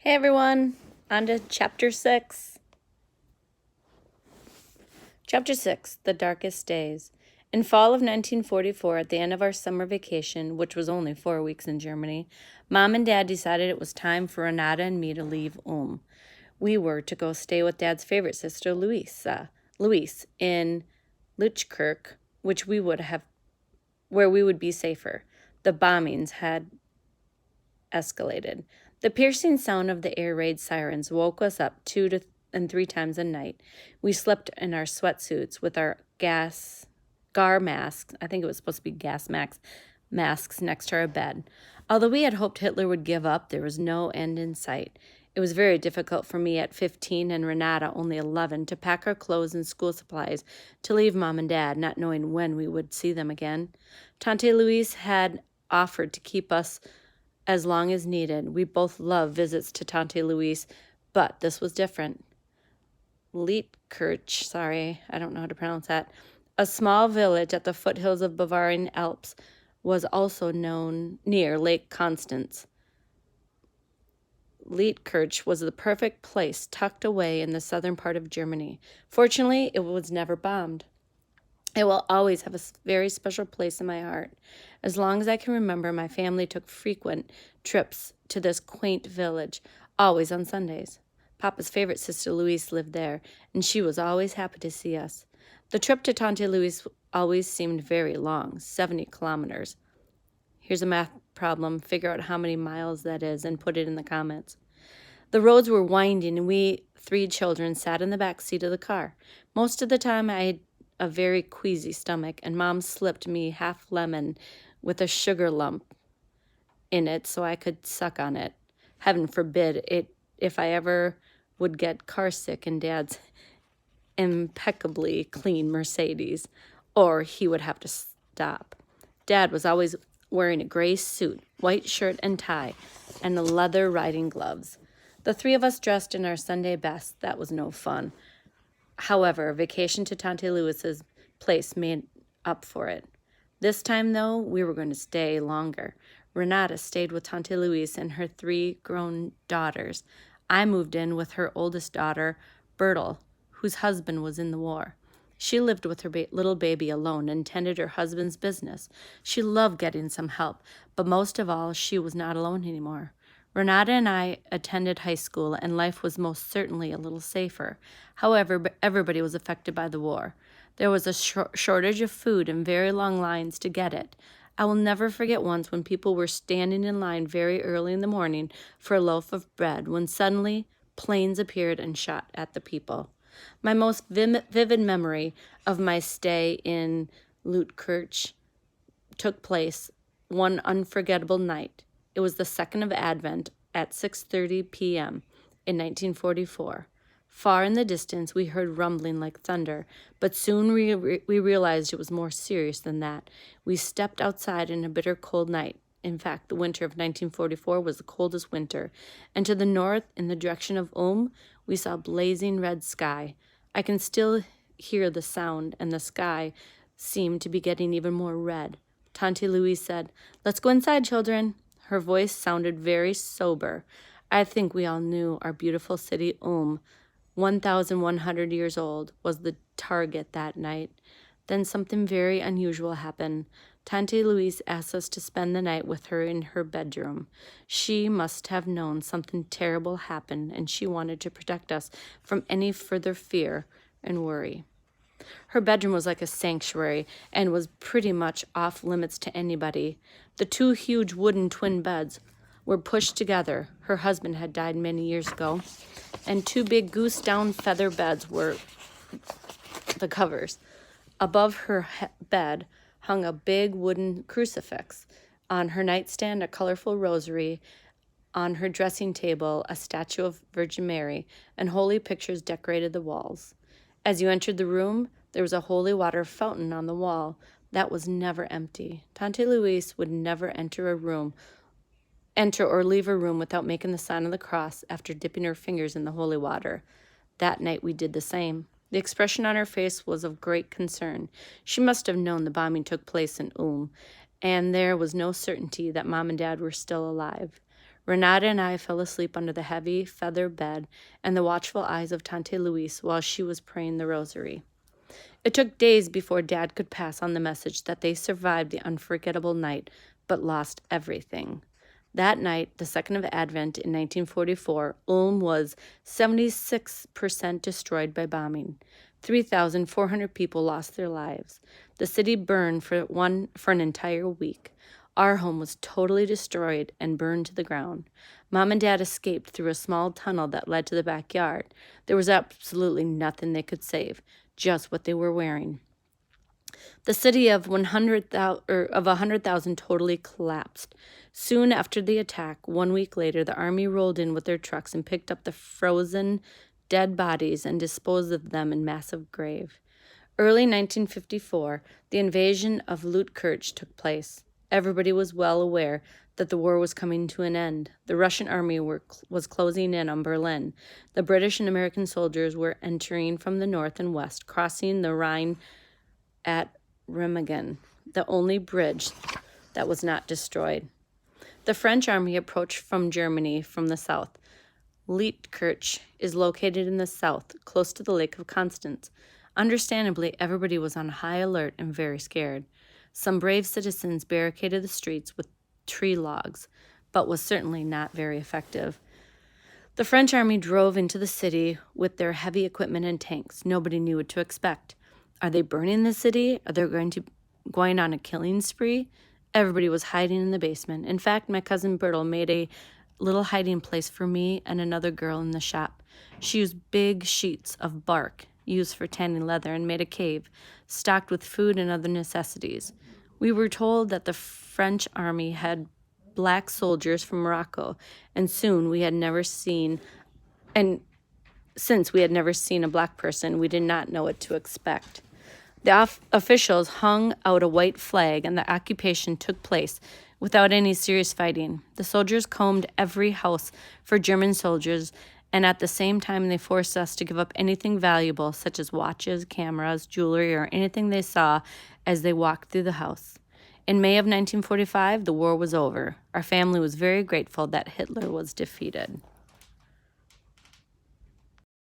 Hey everyone, on to Chapter 6. Chapter 6, The Darkest Days. In fall of 1944, at the end of our summer vacation, which was only 4 weeks in Germany, Mom and Dad decided it was time for Renata and me to leave Ulm. We were to go stay with Dad's favorite sister, Louise, in Lutschkirch, where we would be safer. The bombings had escalated. The piercing sound of the air raid sirens woke us up 2 and 3 times a night. We slept in our sweatsuits with our GAR masks. I think it was supposed to be gas masks next to our bed. Although we had hoped Hitler would give up, there was no end in sight. It was very difficult for me at 15 and Renata, only 11, to pack our clothes and school supplies to leave Mom and Dad, not knowing when we would see them again. Tante Louise had offered to keep us as long as needed. We both loved visits to Tante Louise, but this was different. Lietkirch, I don't know how to pronounce that, a small village at the foothills of Bavarian Alps, was also known near Lake Constance. Lietkirch was the perfect place tucked away in the southern part of Germany. Fortunately, it was never bombed. It will always have a very special place in my heart. As long as I can remember, my family took frequent trips to this quaint village, always on Sundays. Papa's favorite sister Louise lived there, and she was always happy to see us. The trip to Tante Louise always seemed very long, 70 kilometers. Here's a math problem. Figure out how many miles that is and put it in the comments. The roads were winding, and we 3 children sat in the back seat of the car. Most of the time, I had a very queasy stomach, and Mom slipped me half lemon with a sugar lump in it so I could suck on it. Heaven forbid it if I ever would get car sick in Dad's impeccably clean Mercedes, or he would have to stop. Dad was always wearing a gray suit, white shirt and tie, and leather riding gloves. The 3 of us dressed in our Sunday best. That was no fun. However, vacation to Tante Louise's place made up for it. This time, though, we were going to stay longer. Renata stayed with Tante Louise and her 3 grown daughters. I moved in with her oldest daughter, Bertel, whose husband was in the war. She lived with her little baby alone and tended her husband's business. She loved getting some help, but most of all, she was not alone anymore. Renata and I attended high school, and life was most certainly a little safer. However, everybody was affected by the war. There was a shortage of food and very long lines to get it. I will never forget once when people were standing in line very early in the morning for a loaf of bread, when suddenly planes appeared and shot at the people. My most vivid memory of my stay in Lutschkirch took place one unforgettable night. It was the 2nd of Advent at 6:30 p.m. in 1944. Far in the distance, we heard rumbling like thunder, but soon we realized it was more serious than that. We stepped outside in a bitter cold night. In fact, the winter of 1944 was the coldest winter, and to the north, in the direction of Ulm, we saw blazing red sky. I can still hear the sound, and the sky seemed to be getting even more red. Tante Louise said, "Let's go inside, children." Her voice sounded very sober. I think we all knew our beautiful city, Ulm, 1,100 years old, was the target that night. Then something very unusual happened. Tante Louise asked us to spend the night with her in her bedroom. She must have known something terrible happened, and she wanted to protect us from any further fear and worry. Her bedroom was like a sanctuary and was pretty much off limits to anybody. The 2 huge wooden twin beds were pushed together. Her husband had died many years ago, and 2 big goose-down feather beds were the covers. Above her bed hung a big wooden crucifix. On her nightstand, a colorful rosary. On her dressing table, a statue of Virgin Mary, and holy pictures decorated the walls. As you entered the room, there was a holy water fountain on the wall that was never empty. Tante Louise would never enter or leave a room without making the sign of the cross after dipping her fingers in the holy water. That night we did the same. The expression on her face was of great concern. She must have known the bombing took place in Ulm, and there was no certainty that Mom and Dad were still alive. Renata and I fell asleep under the heavy feather bed and the watchful eyes of Tante Louise while she was praying the rosary. It took days before Dad could pass on the message that they survived the unforgettable night, but lost everything. That night, the 2nd of Advent in 1944, Ulm was 76% destroyed by bombing. 3,400 people lost their lives. The city burned for an entire week. Our home was totally destroyed and burned to the ground. Mom and Dad escaped through a small tunnel that led to the backyard. There was absolutely nothing they could save, just what they were wearing. The city of 100,000 totally collapsed. Soon after the attack, 1 week later, the army rolled in with their trucks and picked up the frozen, dead bodies and disposed of them in massive graves. Early 1954, the invasion of Lütkirch took place. Everybody was well aware that the war was coming to an end. The Russian army was closing in on Berlin. The British and American soldiers were entering from the north and west, crossing the Rhine at Remagen, the only bridge that was not destroyed. The French army approached from Germany from the south. Lütkirch is located in the south, close to the Lake of Constance. Understandably, everybody was on high alert and very scared. Some brave citizens barricaded the streets with tree logs, but was certainly not very effective. The French army drove into the city with their heavy equipment and tanks. Nobody knew what to expect. Are they burning the city? Are they going on a killing spree? Everybody was hiding in the basement. In fact, my cousin Bertle made a little hiding place for me and another girl in the shop. She used big sheets of bark used for tanning leather and made a cave, stocked with food and other necessities. We were told that the French army had black soldiers from Morocco, and since we had never seen a black person, we did not know what to expect. The officials hung out a white flag, and the occupation took place without any serious fighting. The soldiers combed every house for German soldiers, and at the same time they forced us to give up anything valuable, such as watches, cameras, jewelry, or anything they saw as they walked through the house. In May of 1945, the war was over. Our family was very grateful that Hitler was defeated.